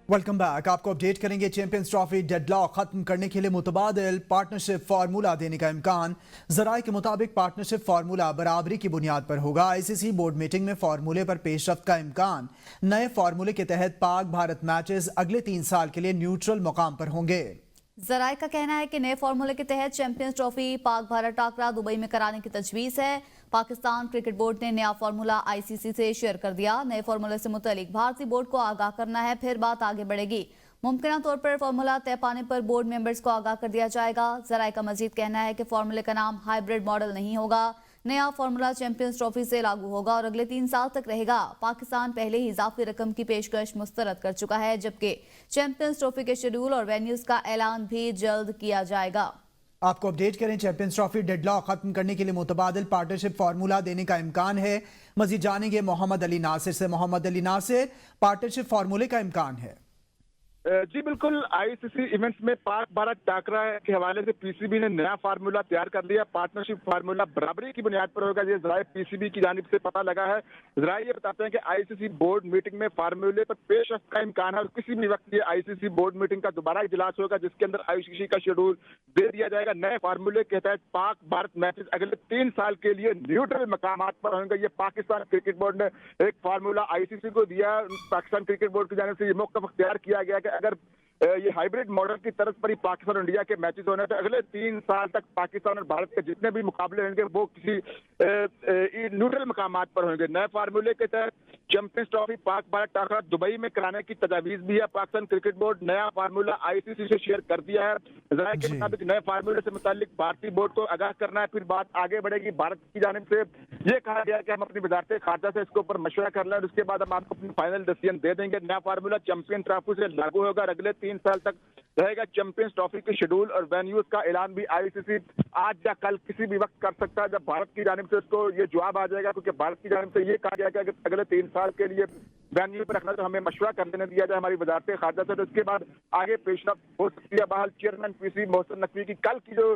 Welcome back. आपको update करेंगे। Champions trophy deadlock खत्म करने के लिए मुतबादिल पार्टनरशिप फार्मूला देने का इम्कान। जराये के मुताबिक पार्टनरशिप फार्मूला बराबरी की बुनियाद पर होगा। आईसीसी बोर्ड मीटिंग में फार्मूले पर पेशरफ्त का इम्कान। नए फार्मूले के तहत पाक भारत मैचेस अगले 3 साल के लिए न्यूट्रल मुकाम पर होंगे। जराये का कहना है कि नए फार्मूले के तहत champions trophy Pak Bharat टाकरा Dubai में कराने की तजवीज़ है। पाकिस्तान क्रिकेट बोर्ड ने नया फार्मूला आईसीसी से शेयर कर दिया। नए फार्मूले से मुतालिक भारतीय बोर्ड को आगाह करना है, फिर बात आगे बढ़ेगी। मुमकिन तौर पर फार्मूला तय पाने पर बोर्ड मेंबर्स को आगाह कर दिया जाएगा। जराये का मजीद कहना है कि फार्मूले का नाम हाइब्रिड मॉडल नहीं होगा। नया फार्मूला चैंपियंस ट्रॉफी से लागू होगा और अगले 3 साल तक रहेगा। पाकिस्तान पहले ही इजाफी रकम की पेशकश मुस्तरद कर चुका है, जबकि चैंपियंस ट्रॉफी के शेड्यूल और वेन्यूज का ऐलान भी जल्द किया जाएगा। आपको अपडेट करें। चैंपियंस ट्रॉफी डेडलॉक खत्म करने के लिए मुतबादिल पार्टनरशिप फार्मूला देने का इम्कान है। मजीद जानेंगे मोहम्मद अली नासिर से। मोहम्मद अली नासिर, पार्टनरशिप फार्मूले का इम्कान है? जी बिल्कुल। आईसीसी इवेंट्स में पाक भारत टाकरा के हवाले से पीसीबी ने नया फार्मूला तैयार कर लिया। पार्टनरशिप फार्मूला बराबरी की बुनियाद पर होगा। ये जराये पीसीबी की जानिब से पता लगा है। जराये ये बताते हैं कि आईसीसी बोर्ड मीटिंग में फार्मूले पर पेशरफ्त का इम्कान है और किसी भी वक्त ये आईसीसी बोर्ड मीटिंग का दोबारा इजलास होगा, जिसके अंदर आईसीसी का शेड्यूल दे दिया जाएगा। नए फार्मूले के तहत पाक भारत मैचेस अगले 3 साल के लिए न्यूट्रल मकामात पर होंगे। ये पाकिस्तान क्रिकेट बोर्ड ने एक फार्मूला आईसीसी को दिया। पाकिस्तान क्रिकेट बोर्ड की जानिब से ये मौक़िफ़ अख्तियार किया गया कि अगर ये हाइब्रिड मॉडल की तरफ पर ही पाकिस्तान और इंडिया के मैचेस होने तो अगले 3 साल तक पाकिस्तान और भारत के जितने भी मुकाबले होंगे वो किसी न्यूट्रल मकामात पर होंगे। नए फार्मूले के तहत champions trophy Pak Bharat टाकरा Dubai में कराने की तजावीज़ भी है। पाकिस्तान क्रिकेट बोर्ड नया फार्मूला आईसीसी से शेयर कर दिया है। जराये के मुताबिक नए फार्मूले से मुतालिक भारतीय बोर्ड को आगाह करना है, फिर बात आगे बढ़ेगी। भारत की जानिब से ये कहा गया कि हम अपनी वजारत खारजा से इसके ऊपर मशवरा कर लें और उसके बाद हम आपको अपनी फाइनल डिसीजन दे देंगे। नया फार्मूला चैंपियन ट्रॉफी से लागू होगा और अगले 3 साल तक रहेगा। चैंपियंस ट्रॉफी के शेड्यूल और वेन्यूज का ऐलान भी आईसीसी आज या कल किसी भी वक्त कर सकता है। जब भारत की जानिब से उसको ये जवाब आ जाएगा, क्योंकि भारत की जानिब से ये कहा गया कि अगले 3 साल के लिए वेन्यू पर रखना तो हमें मशवरा कर देने दिया जाए हमारी वजारत खारजा से, तो उसके बाद आगे पेशरफ्त हो सकती है। बहरहाल चेयरमैन पीसी मोहसिन नकवी की कल की जो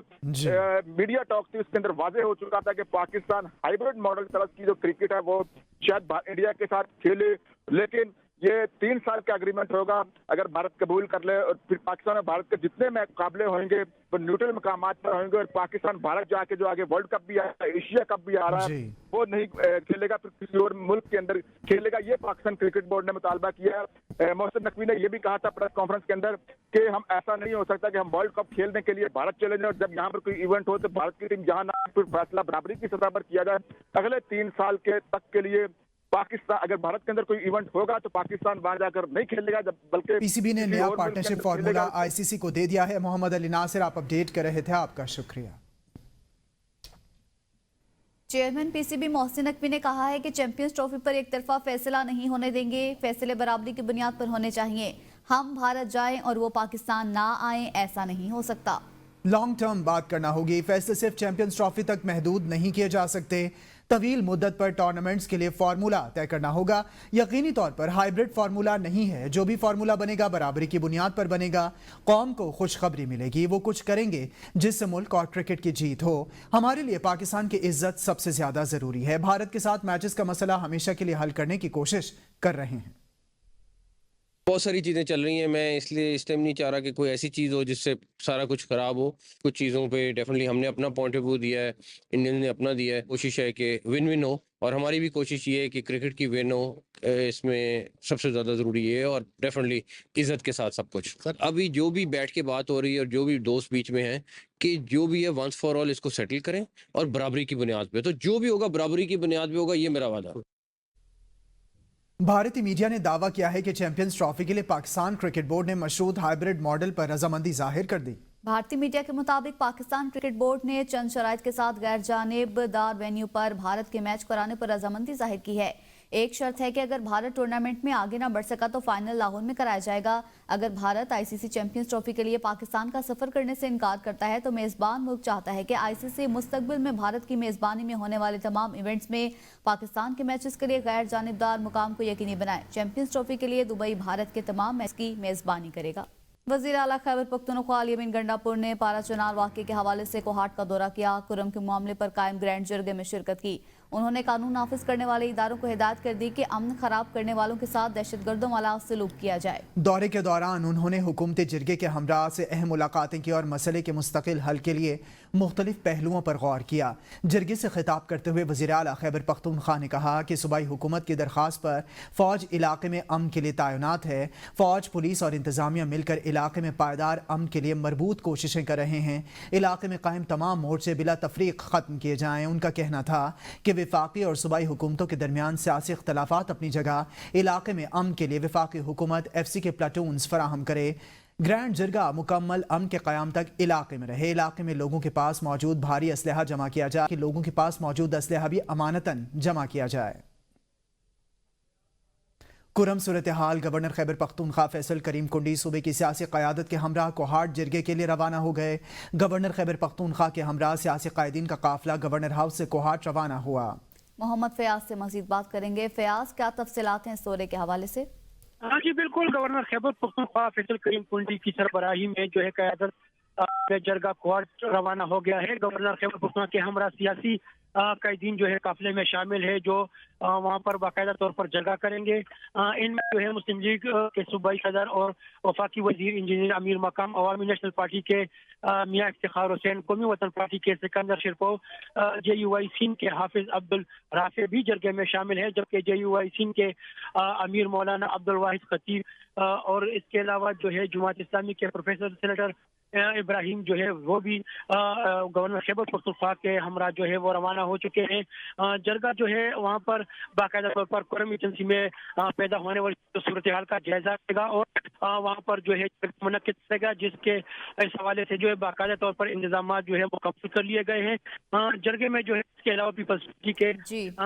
मीडिया टॉक थी उसके अंदर वाजे हो चुका था कि पाकिस्तान हाइब्रिड मॉडल तरफ की जो क्रिकेट है वो शायद इंडिया के साथ खेले, लेकिन ये 3 साल का एग्रीमेंट होगा। अगर भारत कबूल कर ले और फिर पाकिस्तान और भारत के जितने मुकाबले होंगे वो न्यूट्रल मकामात पर होंगे और पाकिस्तान भारत जाके जो आगे वर्ल्ड कप भी आ रहा है, एशिया कप भी आ रहा है, वो नहीं खेलेगा, फिर किसी और मुल्क के अंदर खेलेगा। ये पाकिस्तान क्रिकेट बोर्ड ने मुतालबा किया है। मोहसिन नकवी ने यह भी कहा था प्रेस कॉन्फ्रेंस के अंदर कि हम ऐसा नहीं हो सकता कि हम वर्ल्ड कप खेलने के लिए भारत चले जाएं और जब यहाँ पर कोई इवेंट हो तो भारत की टीम यहाँ ना, फिर फैसला बराबरी की सतह पर किया जाए। अगले 3 साल के तक के लिए पाकिस्तान, अगर भारत के अंदर कोई इवेंट होगा तो पाकिस्तान वहां जाकर नहीं खेलेगा, जब बल्कि पीसीबी ने नया पार्टनरशिप फार्मूला आईसीसी को दे दिया है। मोहम्मद अली नासिर, आप अपडेट कर रहे थे, आपका शुक्रिया। चेयरमैन पीसीबी मोहसिन नकवी ने कहा है कि चैंपियंस ट्रॉफी पर एक तरफा फैसला नहीं होने देंगे। फैसले बराबरी की बुनियाद पर होने चाहिए। हम भारत जाएं और वो पाकिस्तान ना आए, ऐसा नहीं हो सकता। लॉन्ग टर्म बात करना होगी। फैसले सिर्फ चैंपियंस ट्रॉफी तक महदूद नहीं किए जा सकते। तवील मुद्दत पर टूर्नामेंट्स के लिए फार्मूला तय करना होगा। यकीनी तौर पर हाइब्रिड फार्मूला नहीं है। जो भी फार्मूला बनेगा बराबरी की बुनियाद पर बनेगा। कौम को खुशखबरी मिलेगी, वो कुछ करेंगे जिससे मुल्क और क्रिकेट की जीत हो। हमारे लिए पाकिस्तान की इज्जत सबसे ज्यादा जरूरी है। भारत के साथ मैचेस का मसला हमेशा के लिए हल करने की कोशिश कर रहे हैं। बहुत सारी चीज़ें चल रही हैं। मैं इसलिए इस टाइम नहीं चाह रहा कि कोई ऐसी चीज़ हो जिससे सारा कुछ ख़राब हो। कुछ चीज़ों पे डेफिनेटली हमने अपना पॉइंट ऑफ व्यू दिया है, इंडियन ने अपना दिया है। कोशिश है कि विन विन हो और हमारी भी कोशिश ये है कि क्रिकेट की विन हो। इसमें सबसे ज़्यादा ज़रूरी है और डेफिनेटली इज़्ज़त के साथ सब कुछ। सर अभी जो भी बैठ के बात हो रही है और जो भी दोस्त बीच में हैं कि जो भी है वंस फॉर ऑल इसको सेटल करें और बराबरी की बुनियाद पे, तो जो भी होगा बराबरी की बुनियाद पे होगा, ये मेरा वादा। भारतीय मीडिया ने दावा किया है कि चैंपियंस ट्रॉफी के लिए पाकिस्तान क्रिकेट बोर्ड ने मशरूत हाइब्रिड मॉडल पर रजामंदी जाहिर कर दी। भारतीय मीडिया के मुताबिक पाकिस्तान क्रिकेट बोर्ड ने चंद शराइत के साथ गैर जानिबदार वेन्यू पर भारत के मैच कराने पर रजामंदी जाहिर की है। एक शर्त है कि अगर भारत टूर्नामेंट में आगे ना बढ़ सका तो फाइनल लाहौर में कराया जाएगा। अगर भारत आईसीसी चैंपियंस ट्रॉफी के लिए पाकिस्तान का सफर करने से इनकार करता है तो मेजबान मुल्क चाहता है कि आईसीसी मुस्तकबिल में भारत की मेजबानी में होने वाले तमाम इवेंट्स में पाकिस्तान के मैचेस के लिए गैर जानिबदार मुकाम को यकीनी बनाए। चैंपियंस ट्रॉफी के लिए दुबई भारत के तमाम मैच की मेजबानी करेगा। वज़ीर आला खैबर पख्तूनख्वा अली अमीन गंडापुर ने पारा चनार वाक़े के हवाले से कोहाट का दौरा किया। कुरम के मामले पर कायम ग्रैंड जरगे में शिरकत की। उन्होंने कानून नाफिज करने वाले इदारों को हिदायत कर दी कि अमन खराब करने वालों के साथ दहशतगर्दों वाला सलूक किया जाए। दौरे के दौरान उन्होंने हुकूमत जिरगे के हमरा से अहम मुलाकातें की और मसले के मुस्तकिल हल के लिए मुख्तलिफ पहलुओं पर गौर किया। जिरगे से खिताब करते हुए वज़ीर आला खैबर पख्तूनख्वा ने कहा कि सूबाई हुकूमत की दरख्वास्त पर फ़ौज इलाके में अमन के लिए तैनात है। फ़ौज, पुलिस और इंतज़ामिया मिलकर इलाके में पायदार अमन के लिए मरबूत कोशिशें कर रहे हैं। इलाके में कायम तमाम मोर्चे बिला तफरीक ख़त्म किए जाएँ। उनका कहना था कि वफाकी और सूबाई हुकूमतों के दरमियान सियासी इख्तलाफात अपनी जगह, इलाके में अमन के लिए वफाकी हुकूमत FC के प्लाटून्स फराहम करे। ग्रैंड जिरगा मुकम्मल अमन के क़याम तक इलाके में रहे। इलाके में लोगों के पास मौजूद भारी असलहा जमा किया जाए कि लोगों के पास मौजूद असलहा भी अमानतन जमा किया जाए। कुरम सूरत हाल, गवर्नर खैबर पख्तूनख्वा फैसल करीम कुंडी सूबे की सियासी क़यादत के हमरा कोहाट जिरगे के लिए रवाना हो गए। गवर्नर खैबर पख्तूनख्वा के हमरा सियासी कायदीन का काफिला गवर्नर हाउस से कोहाट रवाना हुआ। मोहम्मद फयाज से मजीद बात करेंगे। फयाज, क्या तफसीलात हैं इस दौरे के हवाले से? हाँ जी बिल्कुल, गवर्नर खैबर पख्तूनख्वा फैसल करीम कुंडी की सरबराही में जो है क़यादत जरगा कोहाट रवाना हो गया है। गवर्नर खैबर पख्तूनख्वा के हमरा सियासी कायदीन जो है काफिले में शामिल है, जो वहाँ पर बाकायदा तौर पर जगह करेंगे। इनमें जो है मुस्लिम लीग के सूबाई सदर और वफाकी वजीर इंजीनियर अमीर मकाम, अवामी नेशनल पार्टी के मियाँ इफ्तिखार हुसैन, कौमी वतन पार्टी के सिकंदर शिरको, JUI सिंध के हाफिज अब्दुल राफे भी जरगे में शामिल है, जबकि JUI सिंध के अमीर मौलाना अब्दुल वाहिद खतीब और इसके अलावा जो है जमात इस्लामी के प्रोफेसर सेनेटर इब्राहिम जो है वो भी गवर्नर खैबर पख्तूनख्वा के हमरा जो है वो रवाना हो चुके हैं। जरगा जो है वहाँ पर बाकायदा तौर पर कुरम एजेंसी में पैदा होने वाली सूरत हाल का जायजा लेगा और वहाँ पर जो है मुनक्किद करेगा, जिसके इस हवाले से जो है बाकायदा तौर पर इंतजाम जो है मुकम्मल कर लिए गए हैं। जरगे में जो है इसके अलावा पीपल्स पार्टी के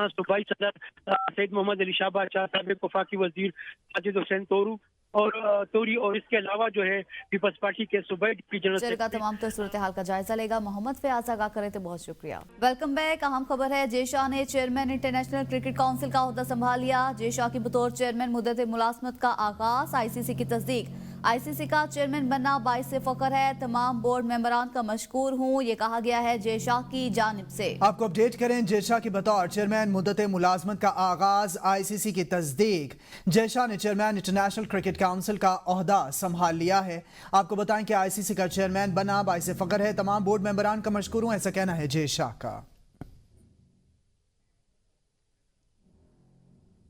सूबाई सदर सैयद मोहम्मद अली शाह बादशाह, साबिक वफाकी वजीर साजिद हुसैन तोरी और इसके अलावा जो है पीपल्स पार्टी के सूबाई डिप्टी जनरल जरगा तमाम तर सूरत हाल का जायजा लेगा। मोहम्मद फयाज आगाह करे थे, बहुत शुक्रिया। Welcome back. अहम खबर है, जय शाह ने चेयरमैन इंटरनेशनल क्रिकेट काउंसिल का ओहदा संभाल लिया। जय शाह की बतौर चेयरमैन मुद्दत मुलाजमत का आगाज, ICC की तस्दीक। ICC का चेयरमैन बनना बाइस से फख्र है, तमाम बोर्ड मेंबरान का मशकूर हूँ, ये कहा गया है जय शाह की जानिब से। आपको अपडेट करें, जय शाह की बतौर चेयरमैन मुद्दत मुलाजमत का आगाज, ICC की तस्दीक। जय शाह ने चेयरमैन इंटरनेशनल क्रिकेट काउंसिल का ओहदा संभाल लिया है। आपको बताएं कि ICC का चेयरमैन बना बाइस से फख्र है, तमाम बोर्ड मेंबरान का मशकूर हूँ, ऐसा कहना है जय शाह का।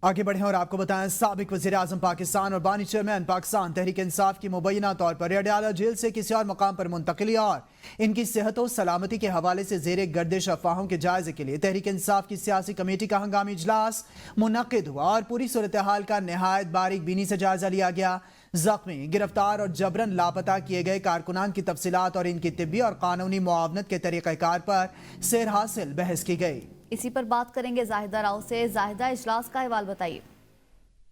आगे बढ़े और आपको बताएं, साबिक वज़ीर आज़म पाकिस्तान और बानी चेयरमैन पाकिस्तान तहरीक इंसाफ की मुबैना तौर पर अडयाला जेल से किसी और मकाम पर मुंतकिली और इनकी सेहत और सलामती के हवाले से ज़ेर गर्दिश अफवाहों के जायजे के लिए तहरीक इंसाफ की सियासी कमेटी का हंगामी इजलास मुनक्किद हुआ और पूरी सूरत हाल का नहायत बारीक बीनी से जायजा लिया गया। जख्मी, गिरफ्तार और जबरन लापता किए गए कारकुनान की तफसीलात और इनकी तिब्बी और कानूनी मुआवनत के तरीक़ाकार पर सैर हासिल बहस की गई। इसी पर बात करेंगे जाहिदा राव से। जाहिदा, इजलास का अहवाल बताइए।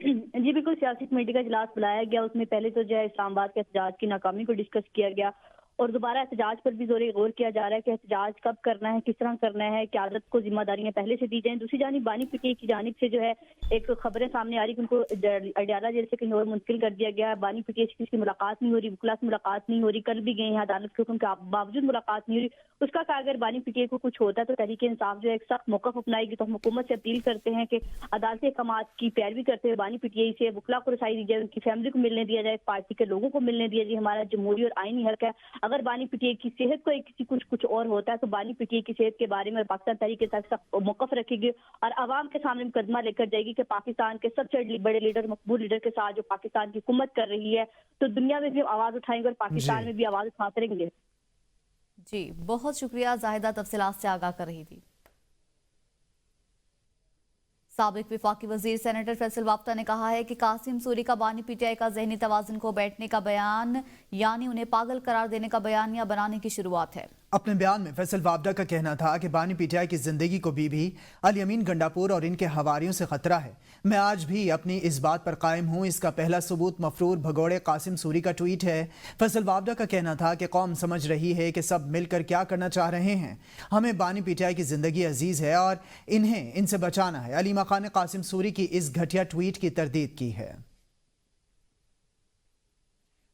जी बिल्कुल, सियासी कमेटी का इजलास बुलाया गया। उसमें पहले तो जो है इस्लामाबाद के एहतजाज की नाकामी को डिस्कस किया गया और दोबारा एहतजाज पर भी जोर गौर किया जा रहा है कि एहतजाज कब करना है, किस तरह करना है, क़यादत को जिम्मेदारियां पहले से दी जाएं। दूसरी जानिब बानी पीटीआई की जानिब से जो है एक खबरें सामने आ रही कि उनको अडयाला जेल से कहीं और मुंतकिल कर दिया गया है। बानी पीटीआई से किसी मुलाकात नहीं हो रही, वकला से मुलाकात नहीं हो रही, कल भी गए हैं, अदालत के हुक्म के बावजूद मुलाकात नहीं हो रही। उसका कहा अगर बानी पीटीआई को कुछ होता है तो तहरीक इंसाफ जो है एक सख्त मौक़िफ़ अपनाएगी। तो हम हुकूमत से अपील करते हैं कि अदालती अहकामात की पैरवी करते हुए बानी पीटीआई से वकला को रसाई दी जाए, उनकी फैमिली को मिलने दिया जाए, पार्टी के लोगों को मिलने दिया जाए। हमारा जमहूरी और आईनी हक है। अगर बानी पीटीआई की सेहत को किसी कुछ और होता है तो बानी पीटीआई की सेहत के बारे में पाकिस्तान तहरीक इंसाफ सख्त मौक़िफ़ रखेगी और आवाम के सामने मुकदमा लेकर जाएगी कि पाकिस्तान के सबसे बड़े लीडर, मकबूल लीडर के साथ जो पाकिस्तान की हुकूमत कर रही है, तो दुनिया में भी आवाज उठाएंगे और पाकिस्तान में भी आवाज उठाते रहेंगे। जी बहुत शुक्रिया, जाहिदा तफसीलात से आगाह कर रही थी। साबिक वफाकी वजीर सेनेटर फैसल वाफ्ता ने कहा है कि कासिम सूरी का बानी पीटीआई का जहनी तवाज़ुन को बैठने का बयान यानी उन्हें पागल करार देने का बयानिया बनाने की शुरुआत है। अपने बयान में फैसल वाफ्ता का कहना था कि बानी पीटीआई की जिंदगी को बीबी अल-यमीन गंडापुर और इनके हवारियों से खतरा है। मैं आज भी अपनी इस बात पर कायम हूँ। इसका पहला सबूत मफरूर भगोड़े कासिम सूरी का ट्वीट है। फैसल वाफ्ता का कहना था कि कौम समझ रही है कि सब मिलकर क्या करना चाह रहे हैं। हमें बानी पीटीआई की जिंदगी अजीज है और इन्हें इनसे बचाना है। अली मकान ने कासिम सूरी की इस घटिया ट्वीट की तरदीद की है।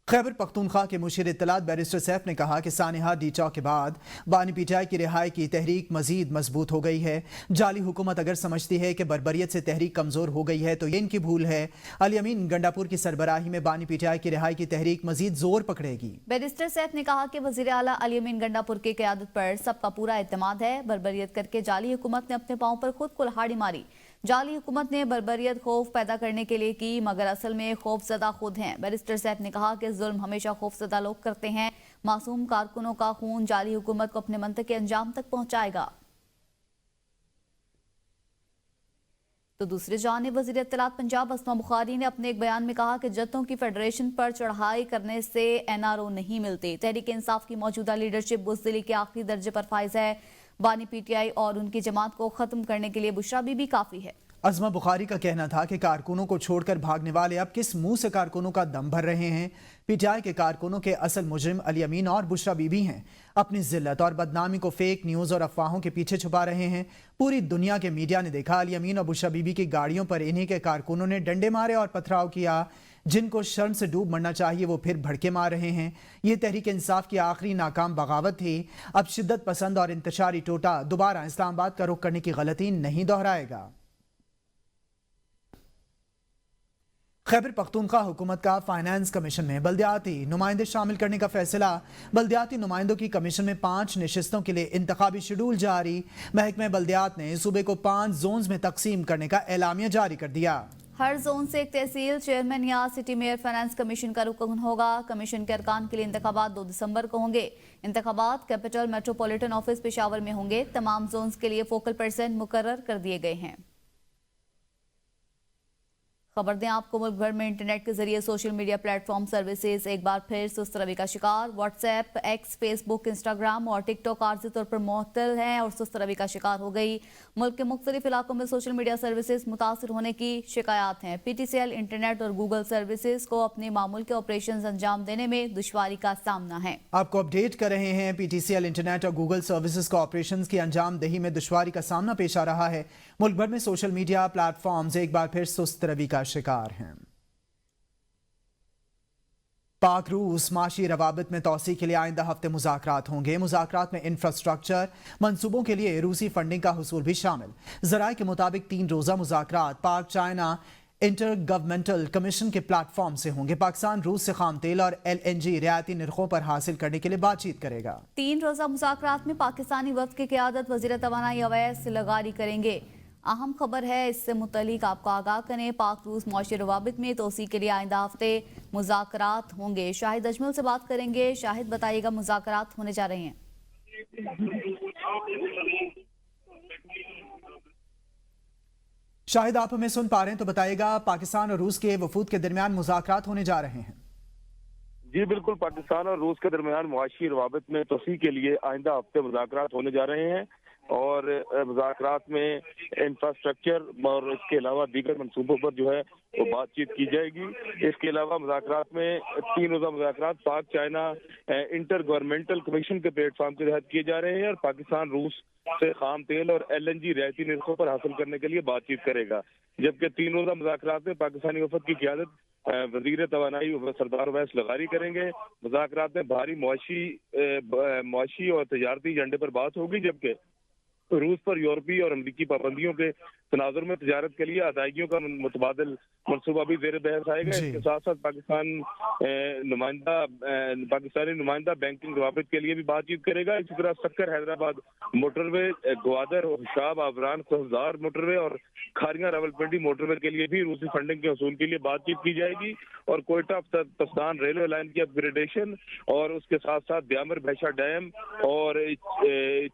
खैबर पख्तूनख्वा के मुशीर इत्तलात बैरिस्टर सैफ ने कहा कि सानेहा डीचा के बाद बानी पीटीआई की रिहाई की तहरीक मजीद मजबूत हो गई है। जाली हुकूमत अगर समझती है कि बर्बरियत से तहरीक कमजोर हो गई है तो ये इनकी भूल है। अली अमीन गंडापुर की सरबराही में बानी पीटीआई की रिहाई की तहरीक मजीद जोर पकड़ेगी। बैरिस्टर सैफ ने कहा कि वजीर आला अली अमीन गंडापुर की क़यादत पर सबका पूरा एतमाद है। बर्बरियत करके जाली हुकूमत ने अपने पांव पर खुद कुल्हाड़ी मारी। जाली हुकूमत ने बर्बरियत खौफ पैदा करने के लिए की, मगर असल में खौफजदा खुद हैं। बैरिस्टर सैफ ने कहा कि जुल्म हमेशा खौफजदा लोग करते हैं। मासूम कारकुनों का खून जाली हुकूमत को अपने मंतक के अंजाम तक पहुंचाएगा। तो दूसरी जानिब वज़ीर इत्तलात पंजाब अस्मा बुखारी ने अपने एक बयान में कहा कि जत्तों की फेडरेशन पर चढ़ाई करने से NRO नहीं मिलती। तहरीक इंसाफ की मौजूदा लीडरशिप बुज़दिली के आखिरी दर्जे पर फाइज है। बानी पीटीआई और उनकी जमात को खत्म करने के लिए बुशरा बीबी काफी है। अज़मा बुखारी का कहना था कि कारकुनों को छोड़कर भागने वाले अब किस मुंह से कारकुनों का दम भर रहे हैं। पीटीआई के कारकुनों के असल मुजरिम अली अमीन और बुशरा बीबी हैं। अपनी जिल्लत और बदनामी को फेक न्यूज़ और अफवाहों के पीछे छुपा रहे हैं। पूरी दुनिया के मीडिया ने देखा अली अमीन और बुशरा बीबी की गाड़ियों पर इन्हीं के कारकुनों ने डंडे मारे और पथराव किया। जिनको शर्म से डूब मरना चाहिए वो फिर भड़के मार रहे हैं। ये तहरीक इंसाफ की आखिरी नाकाम बगावत थी। अब शिद्दत पसंद और इंतशारी टोटा दोबारा इस्लामाबाद का रुख करने की गलती नहीं दोहराएगा। खैबर पख्तूनख्वा हुकूमत का फाइनेंस कमीशन में बल्दियाती नुमाइंदे शामिल करने का फैसला। बल्दियाती नुमाइंदों की कमीशन में 5 नशिस्तों के लिए इंतखाबी शेड्यूल जारी। महकमे बल्दियात ने सूबे को 5 जोन्स में तकसीम करने का एलामिया जारी कर दिया। हर जोन से एक तहसील चेयरमैन या सिटी मेयर फाइनेंस कमीशन का रुकन होगा। कमीशन के अरकान के लिए इंतखाबात 2 दिसंबर को होंगे। इंतखाबात कैपिटल मेट्रोपॉलिटन ऑफिस पेशावर में होंगे। तमाम जोन्स के लिए फोकल पर्सन मुकर्रर कर दिए गए हैं। खबर दें आपको, मुल्क भर में इंटरनेट के जरिए सोशल मीडिया प्लेटफॉर्म सर्विसेज एक बार फिर सुस्त रवि का शिकार। व्हाट्सएप, एक्स, फेसबुक, इंस्टाग्राम और टिकटॉक आर्जी तौर पर मुअत्तल हैं और सुस्त रवि का शिकार हो गई। मुल्क के मुख्तलिफ इलाकों में सोशल मीडिया सर्विसेज मुतासर होने की शिकायत हैं। PTCL इंटरनेट और गूगल सर्विसेज को अपने मामूल के ऑपरेशन अंजाम देने में दुश्वारी का सामना है। आपको अपडेट कर रहे हैं, PTCL इंटरनेट और गूगल सर्विसेज को ऑपरेशन की अंजाम दही में दुश्वारी का सामना पेश आ रहा है। मुल्क भर में सोशल मीडिया प्लेटफॉर्म्स एक बार फिर सुस्त रवि का शिकार हैं। पाक रूस माशी रवाबित में तोसी के लिए आइंदा हफ्ते मुज़ाकरात होंगे। मुज़ाकरात में इंफ्रास्ट्रक्चर मंसूबों के लिए रूसी फंडिंग का हुसूल भी शामिल। ज़राए के मुताबिक 3 रोज़ा मुज़ाकरात पाक चाइना इंटर गवर्नमेंटल कमीशन के प्लेटफॉर्म से होंगे। पाकिस्तान रूस से खाम तेल और LNG रियायती निर्खों पर हासिल करने के लिए बातचीत करेगा। 3 रोज़ा मुज़ाकरात में पाकिस्तानी वफ़द की क़यादत वज़ीर तवानाई अवैस लगारी करेंगे। अहम खबर है, इससे मुतल्लिक आपको आगाह करें। पाक रूस मुआशी रवाबित में तोसी के लिए आइंदा हफ्ते मुज़ाकरात होंगे। शाहिद अजमल से बात करेंगे। शाहिद, बताइएगा मुज़ाकरात होने जा रहे हैं। शाहिद, आप हमें सुन पा रहे हैं तो बताइएगा, पाकिस्तान और रूस के वफूद के दरमियान मुज़ाकरात होने जा रहे हैं। जी बिल्कुल, पाकिस्तान और रूस के दरमियान मुआशी रवाबित में तोसी के लिए आइंदा हफ्ते मुज़ाकरात होने जा रहे हैं और मुज़ाकरात में इंफ्रास्ट्रक्चर और इसके अलावा दीगर मनसूबों पर जो है वो बातचीत की जाएगी। इसके अलावा मुज़ाकरात में 3 रोज़ा मुज़ाकरात पाक चाइना इंटर गवर्नमेंटल कमीशन के प्लेटफॉर्म के तहत किए जा रहे हैं और पाकिस्तान रूस से खाम तेल और LNG रियायती निर्खों पर हासिल करने के लिए बातचीत करेगा। जबकि 3 रोज़ा मुज़ाकरात में पाकिस्तानी वफद की क़यादत वज़ीर तवानाई सरदार अवैस लगारी करेंगे। मुज़ाकरात में भारी मुआशी और तजारती एजेंडे पर बात होगी, जबकि रूस पर यूरोपीय और अमरीकी पाबंदियों के तनाजुर में तजारत के लिए अदायगियों का मुतबादिल मनसूबा भी ज़ेर बहस आएगा। इसके साथ साथ पाकिस्तानी नुमाइंदा बैंकिंग रवाबित के लिए भी बातचीत करेगा। इसी तरह सक्कर हैदराबाद मोटरवे, ग्वादर होशाब आबरान खुफदार मोटरवे और खारियां रावलपिंडी मोटरवे के लिए भी रूसी फंडिंग के हसूल के लिए बातचीत की जाएगी और कोयटा पस्तान रेलवे लाइन की अपग्रेडेशन और उसके साथ साथ ब्यामर भैशा डैम और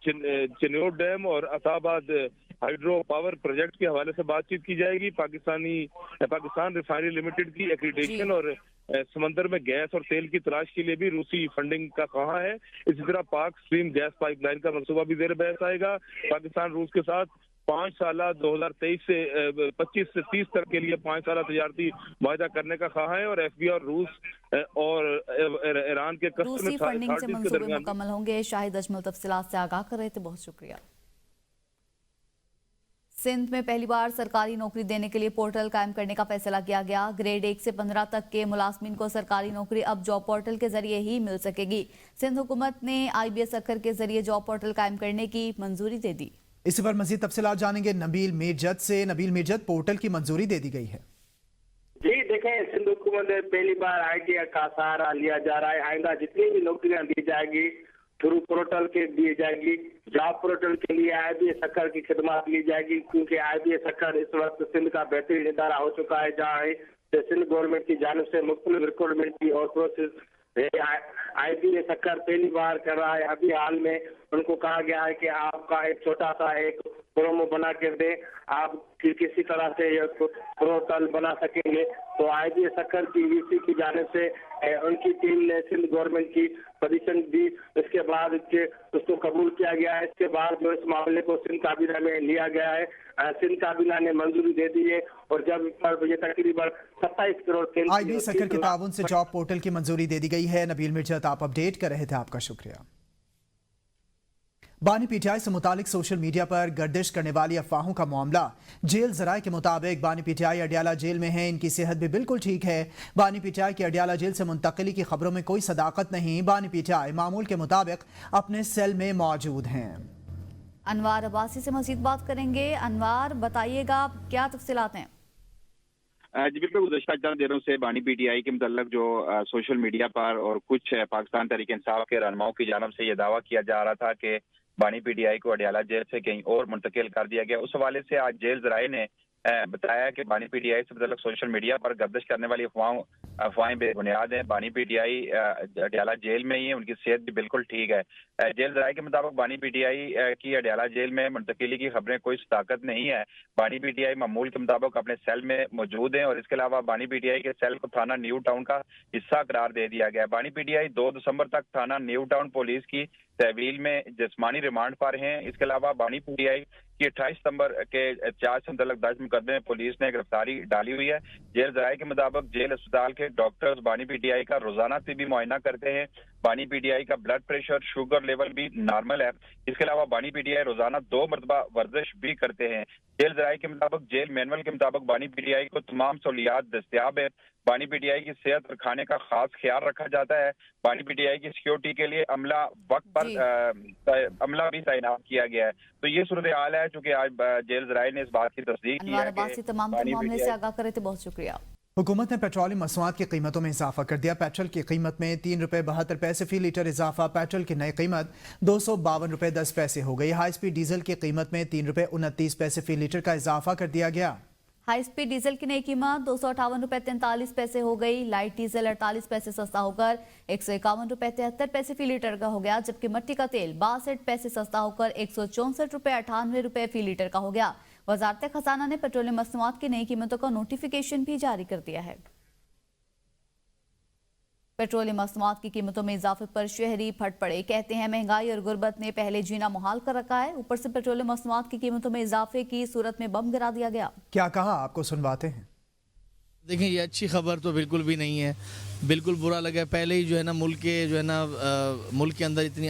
चिन्योट डैम और अताबाद हाइड्रो पावर प्रोजेक्ट के हवाले से बातचीत की जाएगी। पाकिस्तान रिफाइनरी लिमिटेड की एक्रीडेशन और समंदर में गैस और तेल की तलाश के लिए भी रूसी फंडिंग का कहा है। इसी तरह पाक स्ट्रीम गैस पाइपलाइन का मनसूबा भी ज़ेर बहस आएगा। पाकिस्तान रूस के साथ 5 साल 2023 से 25 से 30 तक के लिए 5 साल तजारती मुआहदा करने का कहा है और FBI और रूस और ईरान के रूसी फंडिंग से मंसूबे मुकम्मल होंगे। शाहिद अजमल तफसीलात से आगाह कर रहे थे, बहुत शुक्रिया। सिंध में पहली बार सरकारी नौकरी देने के लिए पोर्टल कायम करने का फैसला किया गया। ग्रेड 1 से 15 तक के मुलाजमीन को सरकारी नौकरी अब जॉब पोर्टल के जरिए ही मिल सकेगी। सिंध हुकूमत ने IBS अखर के जरिए जॉब पोर्टल कायम करने की मंजूरी दे दी। इसी पर मजीद तफसीलात जानेंगे नबील मीरजत से। नबील मीरजत, पोर्टल की मंजूरी दे दी गई है। जी देखें, सिंध हुकूमत ने पहली बार ITI का सहारा लिया जा रहा है। आइंदा जितनी भी नौकरियां दी जाएगी थ्रू पोर्टल के दी जाएगी। जॉब पोर्टल के लिए IBS अखर की खिदमत ली जाएगी, क्योंकि IBS अखर इस वक्त सिंध का बेहतरीन इदारा हो चुका है, जहाँ सिंध गवर्नमेंट की जानिब से मुख्तलिफ रिक्रूटमेंट की और प्रोसेस IBS अखर पहली बार कर रहा है। अभी हाल में उनको कहा गया है कि आपका एक छोटा सा एक प्रोमो बना कर दे, आप किसी तरह से ये पोर्टल बना सकेंगे। तो IBS अखर की VC की जानिब से उनकी टीम ने सिंध गवर्नमेंट की पोजीशन दी, इसके बाद उसको कबूल किया गया है। इसके बाद जो इस मामले को सिंध काबीना में लिया गया है, सिंध काबीना ने मंजूरी दे दी है और जब ये तकरीबन 27 करोड़ IBS अखर के ताउन से जॉब पोर्टल की मंजूरी दे दी गई है। नबील मिर्जत, आप अपडेट कर रहे थे, आपका शुक्रिया। बानी PTI से मुतालिक सोशल मीडिया पर गर्दिश करने वाली अफवाहों का मामला। जेल जराये के मुताबिक बानी PTI अडियाला जेल में है, इनकी सेहत भी बिल्कुल ठीक है। बानी PTI की अडियाला जेल से मुंतकिली की खबरों में कोई सदाकत नहीं। बानी PTI मामूल के मुताबिक अपने सेल में मौजूद हैं। अनवार अब्बासी से मजीद बात करेंगे। अनवार, बताइएगा क्या तफसीलात हैं? जी बिल्कुल, गुज़श्ता चंद दिनों से बानी PTI के मुतल्लक जो सोशल मीडिया पर और कुछ पाकिस्तान तहरीक इंसाफ के रहनुमाओं की जानब से यह दावा किया जा रहा था कि बानी PTI को अडियाला जेल से कहीं और मुंतकिल कर दिया गया। उस हवाले से आज जेल जराये ने बताया कि बानी PTI से मुतल्लक सोशल मीडिया पर गर्दिश करने वाली अफवाहें बेबुनियाद हैं। बानी PTI अडियाला जेल में ही है, उनकी सेहत भी बिल्कुल ठीक है। जेल जराये के मुताबिक बानी PTI की अडियाला जेल में मुंतकिली की खबरें कोई सदाकत नहीं है। बानी PTI मामूल के मुताबिक अपने सेल में मौजूद हैं और इसके अलावा बानी PTI के सेल को थाना न्यू टाउन का हिस्सा करार दे दिया गया। बानी PTI 2 दिसंबर तक थाना न्यू टाउन पुलिस की तहवील में जिस्मानी रिमांड पर हैं। इसके अलावा बानी PTI की 28 सितंबर के 4 से मुतल्लक 10 मुकदमे में पुलिस ने गिरफ्तारी डाली हुई है। जेल जराये के मुताबिक जेल अस्पताल के डॉक्टर्स बानी PTI का रोजाना तिबी मुआयना करते हैं। बानी PTI का ब्लड प्रेशर, शुगर लेवल भी नॉर्मल है। इसके अलावा बानी PTI रोजाना 2 मरतबा वर्जिश भी करते हैं। जेल जराये के मुताबिक जेल मैनुअल के मुताबिक बानी PTI को तमाम सहूलियात दस्तियाब है। बानी PTI की सेहत और खाने का खास ख्याल रखा जाता है। बानी PTI की सिक्योरिटी के लिए अमला वक्त पर अमला भी तैनात किया गया है। तो ये सूरत हाल है, चूंकि आज जेल जराये ने इस बात की तस्दीक की है कि तमाम मामले से आगाह करे थे, बहुत शुक्रिया। हुकूमत ने पेट्रोलियम मसनूआत की कीमतों में इजाफा कर दिया। पेट्रोल की कीमत में 3 रुपये 72 पैसे फी लीटर इजाफा। पेट्रोल की नई कीमत 252 रुपये 10 पैसे हो गई। हाई स्पीड डीजल की कीमत में 3 रुपये 29 पैसे फी लीटर का इजाफा कर दिया गया। हाई स्पीड डीजल की नई कीमत 258 रुपये 43 पैसे हो गई। लाइट डीजल 48 पैसे सस्ता होकर 151 रुपये 73 पैसे फी लीटर का हो गया, जबकि मट्टी का तेल 62 पैसे सस्ता होकर 164 रुपये 98 रुपये फी लीटर का हो गया। वजारत खजाना ने पेट्रोलियम मसनूआत की नई कीमतों का नोटिफिकेशन भी जारी कर दिया है। पेट्रोलियम मसनूआत की कीमतों में इजाफे पर शहरी फट पड़े। कहते हैं महंगाई और गुर्बत ने पहले जीना मुहाल कर रखा है, ऊपर से पेट्रोलियम मसनूआत की कीमतों में इजाफे की सूरत में बम गिरा दिया गया। क्या कहा, आपको सुनवाते हैं। देखिए, ये अच्छी खबर तो बिल्कुल भी नहीं है, बिल्कुल बुरा लगा। पहले ही जो है ना मुल्क के अंदर इतनी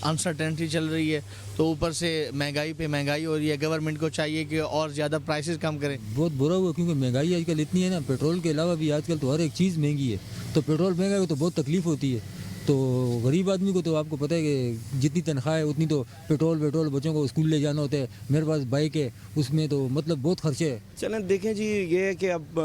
अनसर्टेनिटी चल रही है, तो ऊपर से महंगाई पे महंगाई हो रही है। गवर्नमेंट को चाहिए कि और ज़्यादा प्राइसेस कम करें। बहुत बुरा हुआ, क्योंकि महंगाई आजकल इतनी है ना, पेट्रोल के अलावा भी आजकल तो हर एक चीज़ महंगी है। तो पेट्रोल महंगा है तो बहुत तकलीफ होती है। तो गरीब आदमी को तो आपको पता है कि जितनी तनख्वाह है उतनी तो पेट्रोल बच्चों को स्कूल ले जाना होता है। मेरे पास बाइक है, उसमें तो मतलब बहुत खर्चे है। चलें देखें जी, ये है कि अब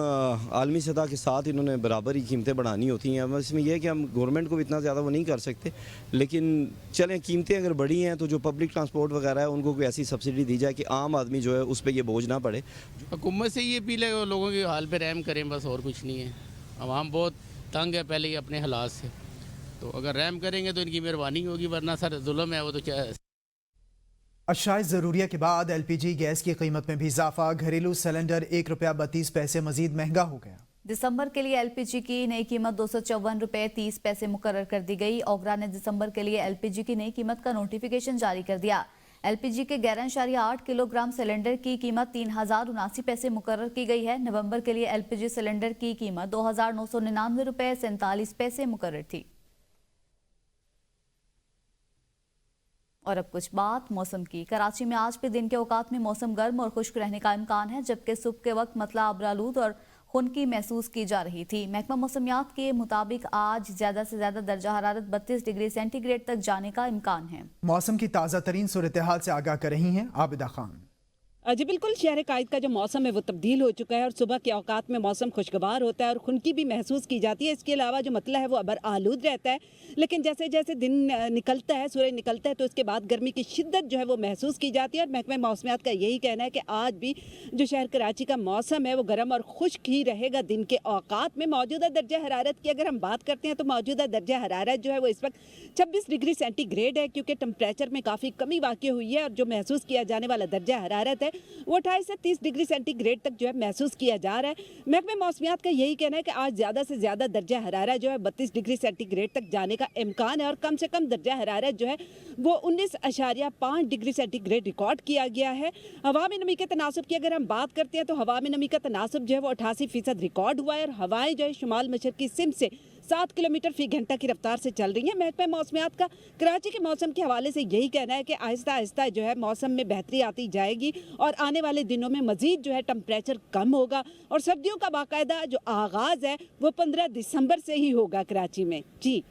आलमी सतह के साथ इन्होंने बराबर ही कीमतें बढ़ानी होती हैं। अब इसमें यह है कि हम गवर्नमेंट को भी इतना ज़्यादा वो नहीं कर सकते, लेकिन चलें कीमतें अगर बढ़ी हैं तो जो पब्लिक ट्रांसपोर्ट वगैरह है उनको कोई ऐसी सब्सिडी दी जाए कि आम आदमी जो है उस पर ये बोझ ना पड़े। हुकूमत से ये अपील है लोगों के हाल पे रहम करें, बस और कुछ नहीं है। आवाम बहुत तंग है पहले ही अपने हालात से, तो अगर रहम करेंगे तो इनकी मेहरबानी होगी, वरना सर जुल्म है वो तो क्या है। अशाए ज़रूरिया के बाद LPG गैस की कीमत में भी इजाफा। घरेलू सिलेंडर 1 रुपया 32 पैसे मजीद महंगा हो गया। दिसंबर के लिए LPG की नई कीमत 254 रुपये 30 पैसे मुकर्रर कर दी गई। ओगरा ने दिसंबर के लिए LPG की नई कीमत का नोटिफिकेशन जारी कर दिया। LPG के 11.8 किलोग्राम सिलेंडर की कीमत 3079 पैसे मुकर्रर की गई है। नवंबर के लिए LPG सिलेंडर की कीमत 2999 रुपये 47 पैसे मुकर्रर थी। और अब कुछ बात मौसम की। कराची में आज भी दिन के औकात में मौसम गर्म और खुश्क रहने का इम्कान है, जबकि सुबह के वक्त मतला अबरालूद और खुनकी महसूस की जा रही थी। महकमा मौसमियात के मुताबिक आज ज्यादा से ज्यादा दर्जा हरारत 32 डिग्री सेंटीग्रेड तक जाने का इम्कान है। मौसम की ताज़ा तरीन सूरत हाल से आगाह कर रही हैं आबिदा खान। जी बिल्कुल, शहर कायद का जो मौसम है वो तब्दील हो चुका है और सुबह के औकात में मौसम खुशगवार होता है और खुनकी भी महसूस की जाती है। इसके अलावा जो मतला है वो अबर आलूद रहता है, लेकिन जैसे जैसे दिन निकलता है, सूरज निकलता है, तो इसके बाद गर्मी की शिद्दत जो है वो महसूस की जाती है। और महकमे मौसमियात का यही कहना है कि आज भी जो शहर कराची का मौसम है वो गर्म और खुश्क ही रहेगा दिन के औकात में। मौजूदा दर्जा हरारत की अगर हम बात करते हैं तो मौजूदा दर्जा हरारत जो है वो इस वक्त 26 डिग्री सेंटीग्रेड है, क्योंकि टेम्परेचर में काफ़ी कमी वाक़ई हुई है और जो महसूस किया जाने वाला दर्जा हरारत है वो 28 से 30 डिग्री सेंटीग्रेड तक जो है महसूस किया जा रहा है। महकमे मौसमियात का यही कहना है कि आज ज़्यादा से ज़्यादा दर्जा हरारत जो है 32 डिग्री सेंटीग्रेड तक जाने का इम्कान है और कम से कम दर्जा हरारत जो है वो 19.5 डिग्री सेंटीग्रेड रिकॉर्ड किया गया है। हवा में नमी के तनासब की अगर हम बात करते हैं तो हवा में नमी का तनासब जो है वो 88% रिकॉर्ड हुआ है और हवाएं जो है शुमाल मशरकी सिम से 7 किलोमीटर फी घंटा की रफ्तार से चल रही है। महकमा मौसमियात का कराची के मौसम के हवाले से यही कहना है कि आहिस्ता आहिस्ता जो है मौसम में बेहतरी आती जाएगी और आने वाले दिनों में मजीद जो है टेम्परेचर कम होगा और सर्दियों का बाकायदा जो आगाज़ है वो 15 दिसंबर से ही होगा कराची में। जी।